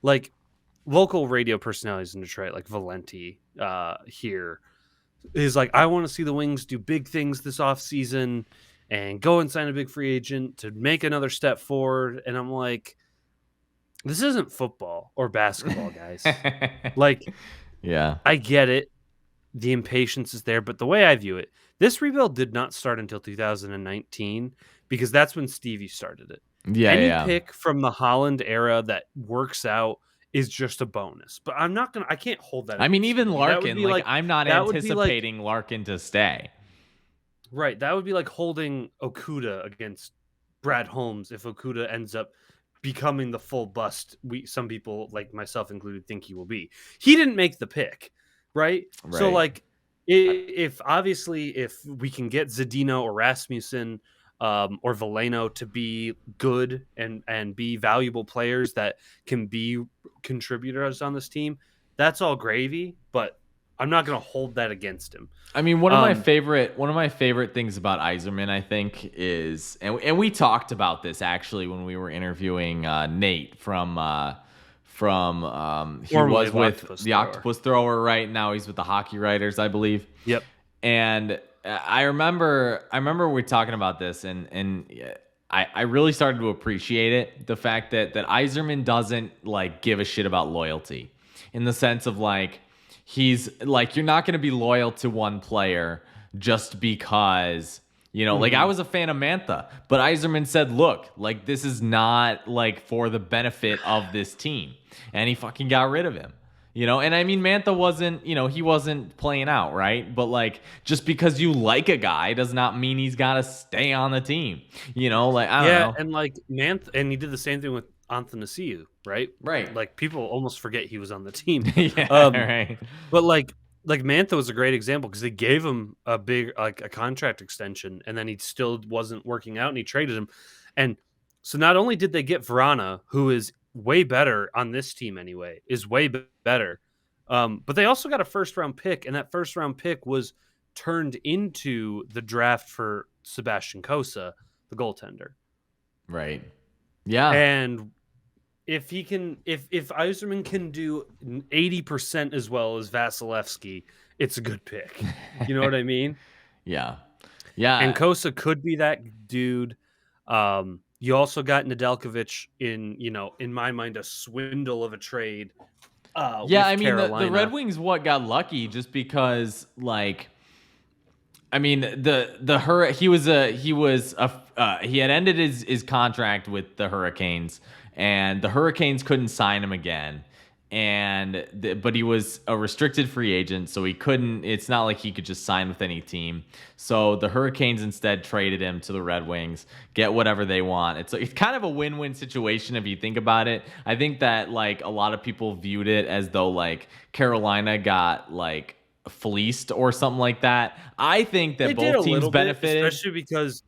like local radio personalities in Detroit, like Valenti here, is like, I want to see the Wings do big things this offseason and go and sign a big free agent to make another step forward. And I'm like, this isn't football or basketball, guys. Like, Yeah. I get it. The impatience is there. But the way I view it, this rebuild did not start until 2019 because that's when Stevie started it. Yeah, Any yeah. pick from the Holland era that works out is just a bonus. But I can't hold that I mean, against even Stevie. That would Larkin, be like, like, I'm not that would be like, anticipating Larkin to stay. right. That would be like holding Okuda against Brad Holmes if Okuda ends up becoming the full bust some people, like myself included, think he will be. He didn't make the pick, right? So Right. like, if we can get Zadina or Rasmussen or Veleno to be good and be valuable players that can be contributors on this team, that's all gravy. But I'm not going to hold that against him. I mean, one of my favorite things about Yzerman, I think, is, and we talked about this actually when we were interviewing Nate from he Formerly was of with Octopus the Thrower. Octopus Thrower. Right now, he's with the Hockey Writers, I believe. Yep. And I remember we were talking about this, and I really started to appreciate it. The fact that Yzerman doesn't like give a shit about loyalty, in the sense of like, he's like, you're not going to be loyal to one player just because, you know, like I was a fan of Mantha, but Yzerman said, look, like this is not like for the benefit of this team. And he fucking got rid of him. You know, and I mean, Mantha wasn't, you know, he wasn't playing out, right? But like, just because you like a guy does not mean he's got to stay on the team. You know, like, I don't know. And like and he did the same thing with Anthony, right? Right. Like people almost forget he was on the team. Yeah, right. But like Mantha was a great example because they gave him a big a contract extension, and then he still wasn't working out, and he traded him. And so not only did they get Vrana, who is way better on this team anyway, is way better, but they also got a first round pick, and that first round pick was turned into the draft for Sebastian Kosa, the goaltender. Right. Yeah. And if Yzerman can do 80% as well as Vasilevsky, it's a good pick. You know what I mean? Yeah. Yeah. And Kosa could be that dude. You also got Nedeljkovic in my mind, a swindle of a trade. Yeah, I mean, Carolina. the Red Wings got lucky just because, like, I mean, he had ended his contract with the Hurricanes, and the Hurricanes couldn't sign him again. But he was a restricted free agent, so he couldn't. It's not like he could just sign with any team. So the Hurricanes instead traded him to the Red Wings, get whatever they want. It's kind of a win-win situation if you think about it. I think that like a lot of people viewed it as though like Carolina got like fleeced or something like that. I think that both teams benefited, especially because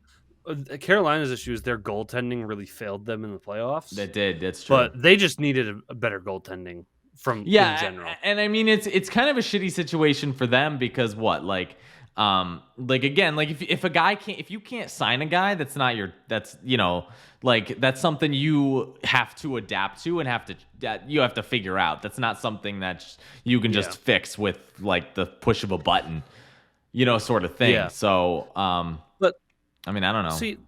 Carolina's issue is their goaltending really failed them in the playoffs. That's true. But they just needed a better goaltending in general. And I mean, it's kind of a shitty situation for them because again, like if you can't sign a guy, that's something you have to adapt to and you have to figure out. That's not something that you can just fix with like the push of a button, sort of thing. Yeah. So, but I mean, I don't know. See,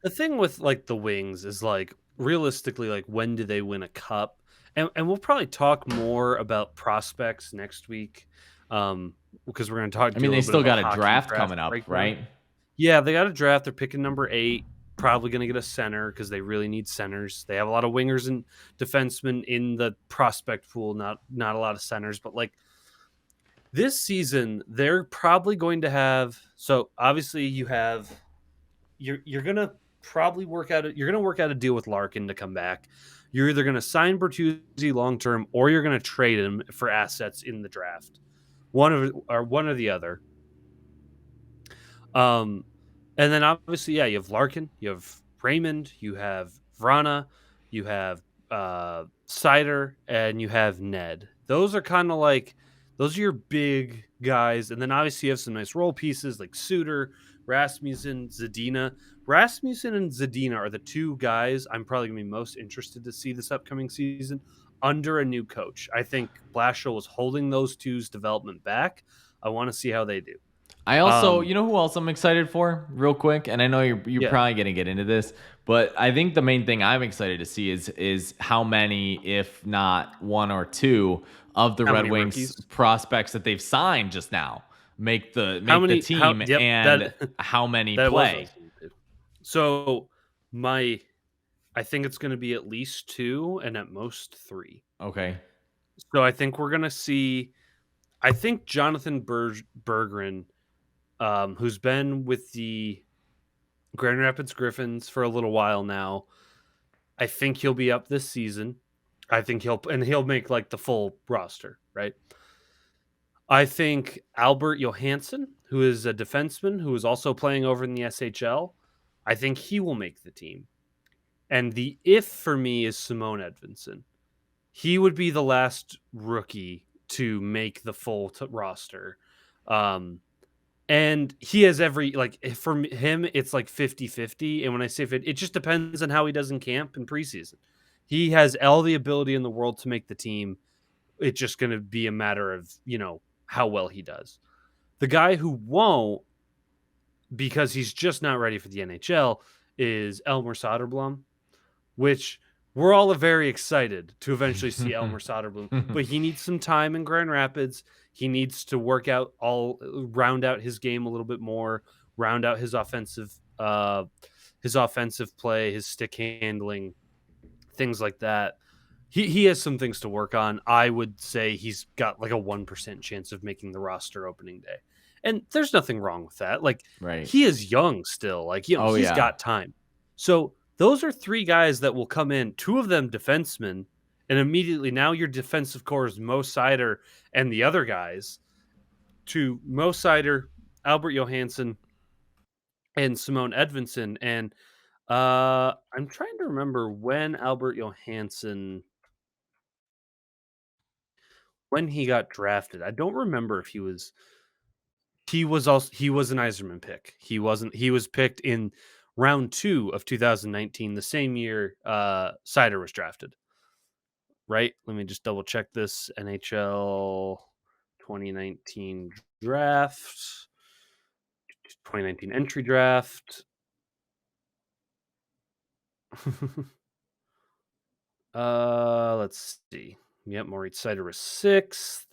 the thing with like the Wings is like realistically, like when do they win a cup? And we'll probably talk more about prospects next week. Because we're going to talk. I mean, they still got a draft coming up, right? Yeah, they got a draft. They're picking number 8. Probably going to get a center because they really need centers. They have a lot of wingers and defensemen in the prospect pool. Not a lot of centers, but like this season, they're probably going to have. So obviously, you're going to probably work out a deal with Larkin to come back. You're either going to sign Bertuzzi long term or you're going to trade him for assets in the draft. One or the other. And then obviously, you have Larkin, you have Raymond, you have Vrana, you have Sider, and you have Ned. Those are kind of like those are your big guys. And then obviously you have some nice role pieces like Suter, Rasmussen, Zadina. Rasmussen and Zadina are the two guys I'm probably going to be most interested to see this upcoming season. under a new coach. I think Blashill was holding those two's development back. I want to see how they do. I also, you know who else I'm excited for, real quick, and I know you're Yeah. probably gonna get into this, but I think the main thing I'm excited to see is how many, if not one or two, of the How Red many Wings rookies? prospects that they've signed just now How make the many? How? team, Yep. and That how many that was what I play. was going to do. So my, I think it's going to be at least two and at most three. Okay. So I think we're going to see. I think Jonathan Berggren, who's been with the Grand Rapids Griffins for a little while now, I think he'll be up this season. I think he'll make like the full roster, right? I think Albert Johansson, who is a defenseman who is also playing over in the SHL, I think he will make the team. And the if for me is Simone Edvinsson. He would be the last rookie to make the full roster. Um, and he has every, like, for him, it's like 50-50. And when I say it just depends on how he does in camp and preseason. He has all the ability in the world to make the team. It's just going to be a matter of, how well he does. The guy who won't, because he's just not ready for the NHL, is Elmer Soderblom, which we're all very excited to eventually see Elmer Soderblom, but he needs some time in Grand Rapids. He needs to round out his game a little bit more, round out his offensive play, his stick handling, things like that. He has some things to work on. I would say he's got like a 1% chance of making the roster opening day. And there's nothing wrong with that. Like, Right. he is young still. Like, Oh he's yeah. got time. So those are three guys that will come in, two of them defensemen, and immediately now your defensive core is Mo Sider and the other guys to Mo Sider, Albert Johansson, and Simone Edvinsson. And I'm trying to remember when he got drafted. I don't remember if he was an Yzerman pick. He was picked in round 2 of 2019, the same year Sider was drafted. Right? Let me just double check this. NHL 2019 draft. 2019 entry draft. Let's see. Yep, Moritz Sider was 6th.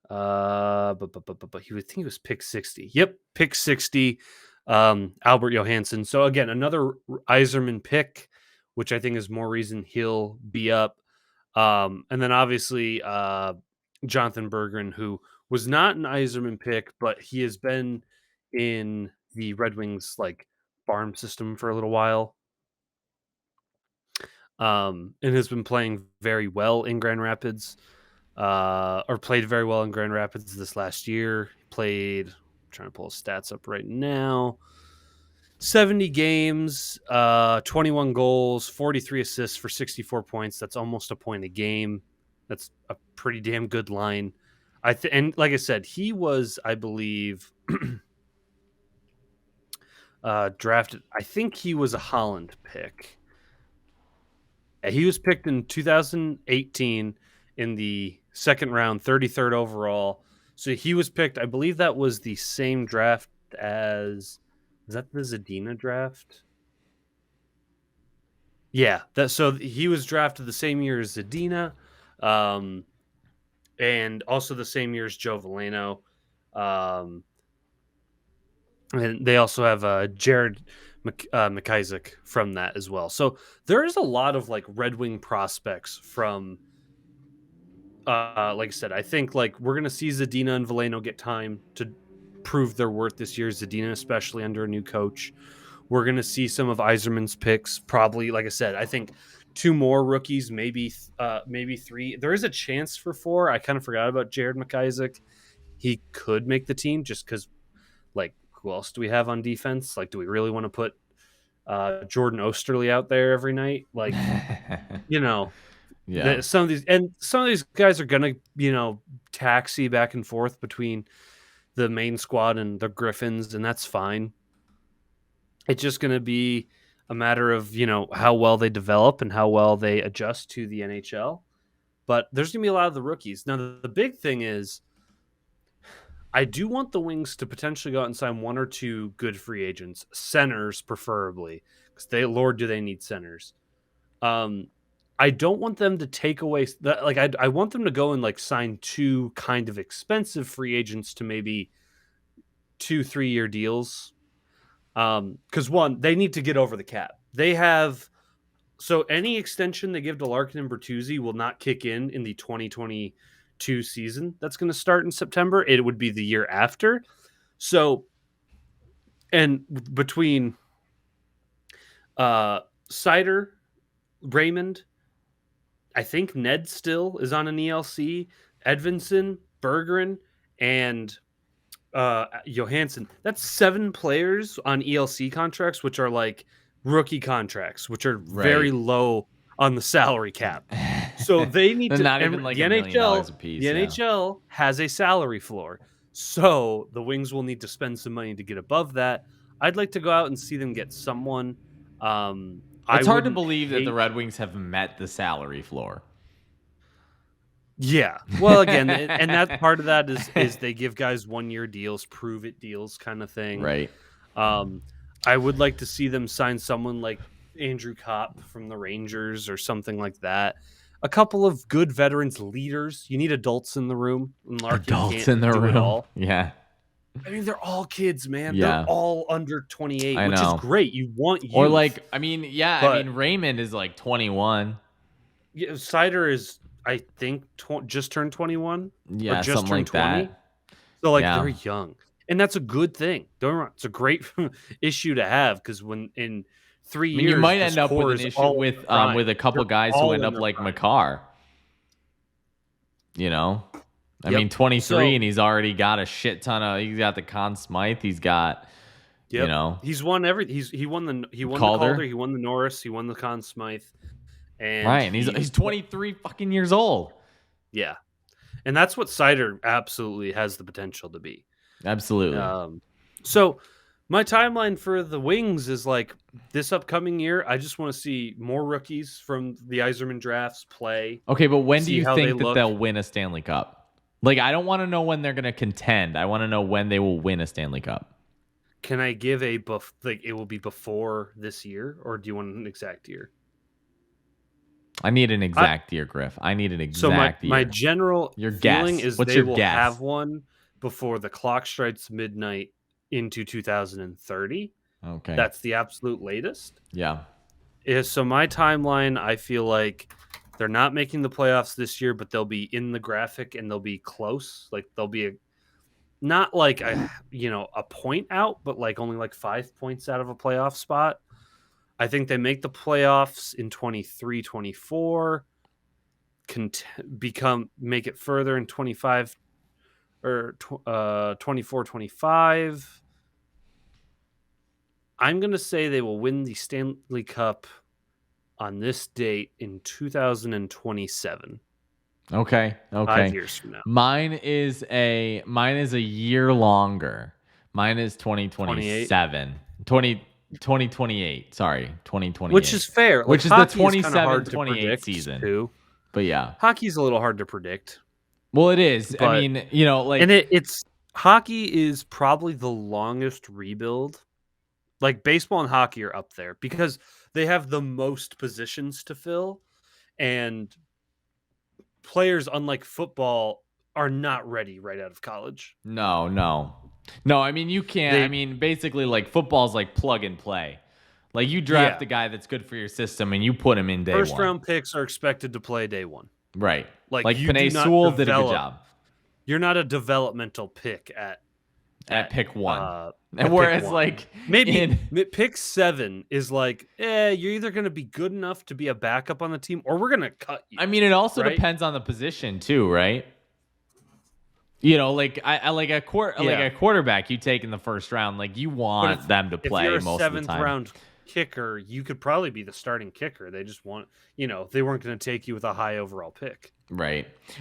But he was pick 60. Yep, pick 60. Albert Johansson. So again, another Yzerman pick, which I think is more reason he'll be up. And then obviously Jonathan Berggren, who was not an Yzerman pick, but he has been in the Red Wings like farm system for a little while. And has been playing very well in Grand Rapids. Or played very well in Grand Rapids this last year. I'm trying to pull his stats up right now. 70 games, 21 goals, 43 assists for 64 points. That's almost a point a game. That's a pretty damn good line. And like I said, he was, I believe, drafted. I think he was a Holland pick. He was picked in 2018 in the second round, 33rd overall. So he was picked. I believe that was the same draft as. Is that the Zadina draft? Yeah. So he was drafted the same year as Zadina, and also the same year as Joe Veleno. And they also have Jared McIsaac from that as well. So there is a lot of like Red Wing prospects from. Like I said, I think like we're gonna see Zadina and Veleno get time to prove their worth this year. Zadina, especially under a new coach. We're gonna see some of Yzerman's picks. Probably, like I said, I think two more rookies, maybe three. There is a chance for four. I kind of forgot about Jared McIsaac. He could make the team just because, like, who else do we have on defense? Like, do we really want to put Jordan Osterley out there every night? Like, you know, Yeah. some of these guys are gonna taxi back and forth between the main squad and the Griffins, and that's fine. It's just gonna be a matter of how well they develop and how well they adjust to the NHL. But there's going to be a lot of the rookies. Now, the big thing is I do want the Wings to potentially go out and sign one or two good free agents, centers preferably, because Lord, do they need centers. I don't want them to take away like I want them to go and like sign two kind of expensive free agents to maybe 2-3 year deals. Because one, they need to get over the cap. They have so any extension they give to Larkin and Bertuzzi will not kick in the 2022 season that's going to start in September. It would be the year after. So, and between Seider, Raymond, I think Ned still is on an ELC, Edvinsson, Bergeron, and Johansson. That's 7 players on ELC contracts, which are like rookie contracts, which are very low on the salary cap. So they need to. Not even like the $1 million a piece. The NHL has a salary floor, so the Wings will need to spend some money to get above that. I'd like to go out and see them get someone. It's hard to believe that the Red Wings have met the salary floor. Yeah. Well, again, and that part of that is they give guys 1-year deals, prove it deals kind of thing. Right. I would like to see them sign someone like Andrew Kopp from the Rangers or something like that. A couple of good veterans, leaders. You need adults in the room. And Adults in the room. All. Yeah. I mean, they're all kids, man. Yeah. They're all under 28, which is great. You want youth. Or like, I mean, Raymond is like 21. Yeah, Seider is, I think, just turned 21. Yeah, or just something like 20. That. So, like, they're young. And that's a good thing. Don't get me wrong. It's a great issue to have because when in 3 years, you might end up with an issue with a couple guys who end up like Makar. You know? I mean, 23, and he's already got a shit ton of. He's got the Conn Smythe. He's got, you know, he's won everything. He won the Calder. He won the Norris. He won the Conn Smythe. And right, and he's 23 fucking years old. Yeah, and that's what Seider absolutely has the potential to be. Absolutely. So my timeline for the Wings is like this upcoming year. I just want to see more rookies from the Yzerman drafts play. Okay, but when do you think that they'll win a Stanley Cup? Like, I don't want to know when they're going to contend. I want to know when they will win a Stanley Cup. Can I give like it will be before this year, or do you want an exact year? I need an exact year, Griff. I need an exact year. My general feeling is What's they your will guess? have one before the clock strikes midnight into 2030. Okay. That's the absolute latest. Yeah. So my timeline, I feel like they're not making the playoffs this year, but they'll be in the graphic and they'll be close. Like they'll be not like a point out, but like only like 5 points out of a playoff spot. I think they make the playoffs in 23-24, make it further in 25 or 24-25. I'm going to say they will win the Stanley Cup on this date in 2027. Okay. 5 years from now. Mine is a year longer. Mine is 2027. 2028. Sorry, 2028. Which is fair. Which is the 27-28 season. Too. But yeah. Hockey's a little hard to predict. Well, it is. I mean, like, and it's hockey is probably the longest rebuild. Like baseball and hockey are up there because they have the most positions to fill, and players, unlike football, are not ready right out of college. No. I mean, you can't. Basically, like football's like plug and play. Like you draft the guy that's good for your system, and you put him in day one. First round picks are expected to play day one. Right. Like Penei Sewell did a good job. You're not a developmental pick at pick one. And whereas like maybe pick 7 is like, you're either going to be good enough to be a backup on the team, or we're going to cut you. I mean, it also depends on the position too, right? Like a quarterback you take in the first round, like you want them to play most of the time. If you're a 7th round kicker, you could probably be the starting kicker. They just want, they weren't going to take you with a high overall pick. Right.